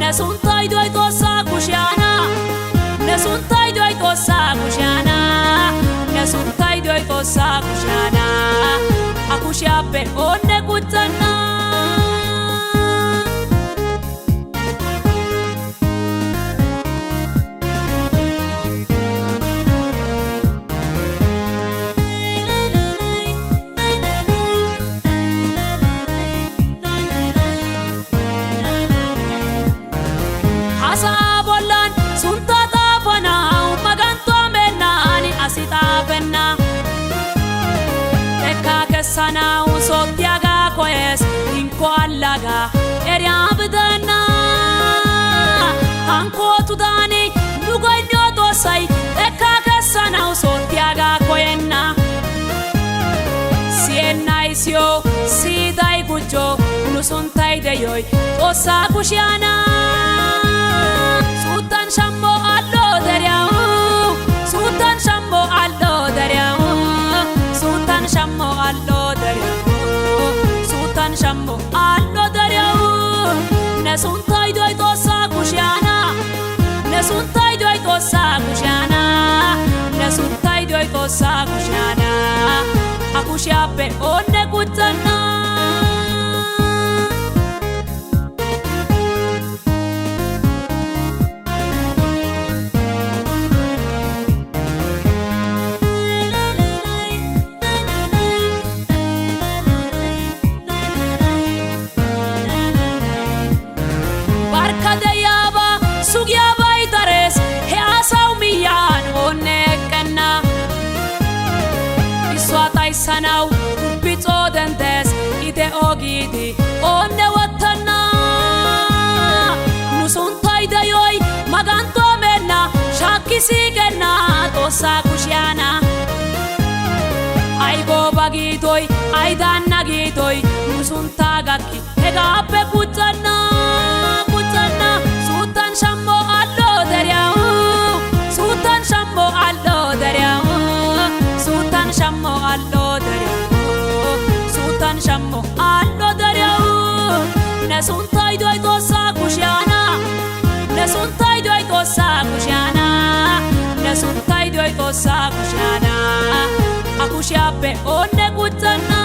nesuntai doi tosa kushiana, nesuntai doi tosa kushiana, nesuntai doi tosa kushiana, akushiape onne kutana. Asabolan suntata fana maganto menani asita penna eka kesana usotiaga koes inko allaga eria bdana anko tudani nugoinyo tosai eka kesana usotiaga koenna sienna isio sidai gujo nusuntai deyoy tosa kushiana. Sultan Shambo allo dariau, Sultan Shambo allo dariau, Sultan Shambo allo dariau, Sultan Shambo allo dariau. Nesuntai doi tosa kushiana, nesuntai doi tosa kushiana, nesuntai doi tosa kushiana, akushiape onne kutana. Sanau pito dentes ite ogidi onne watana nusuntai dayoy maganto menna shakisi genna tosa kushiana ay go bagitoy ay danna gitoy nusunta gakki hegape kutana kutana. Sultan Shambo allo dariau, Sultan Shambo allo dariau, Sultan Shambo allo Sultan Shambo allo dariau. Nesuntai doi tosa kushiana, nesuntai doi tosa kushiana, nesuntai doi tosa kushiana, akushiape onne kutana.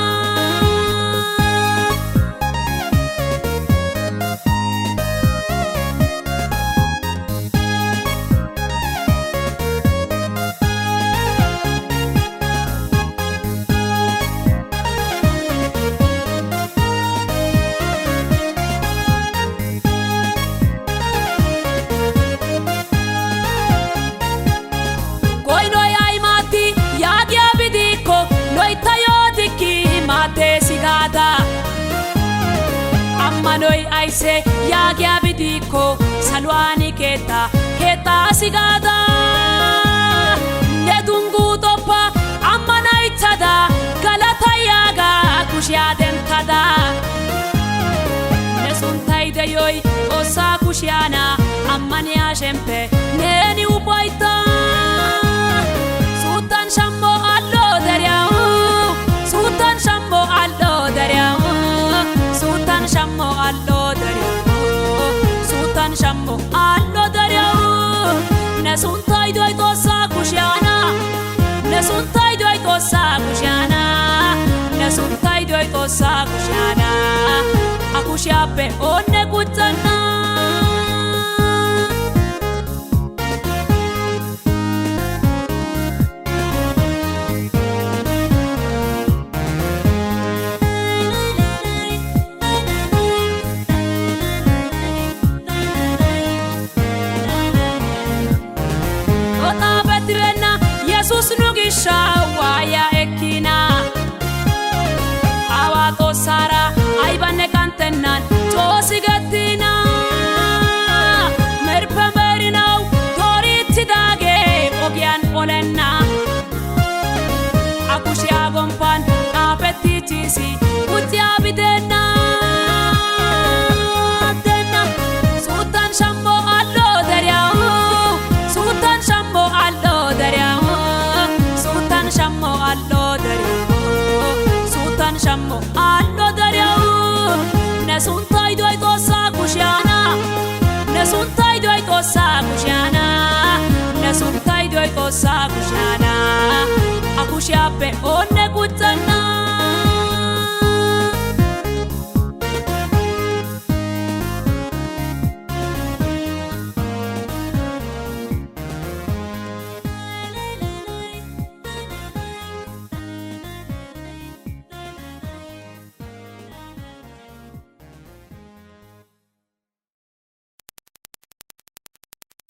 Ammanoi aise yagia bidiko salwani keta sigada nedungu topa ammana itada galata yaga kushia dentada nesuntai deyoy osa kushiana ammani ashempe neni upaita. Sultan Shambo allo dariau, Sultan Shambo allo dariau, Sultan Shambo allo dariau, Sultan Shambo allo dariau. Nesuntai doi tosa kushiana, nesuntai doi tosa kushiana, nesuntai doi tosa kushiana, akushiape onne kutana. Jesus nugisha waya ekina awato sara aibane kantenan tosigatina merpa merinau toriti dage ogian olenna akushia gompan apetitisi utia bidena denna. Sultan Shambo allo dariau, Sultan Shambo allo dariau, Sultan Shambo allo dariau, Sultan Shambo allo dariau. Nesuntai doi tosa kushiana, Xoossa kushiyaana ne sunttay diyoy Xoossa kushiyaana a kushiyaappe oonne guuttenna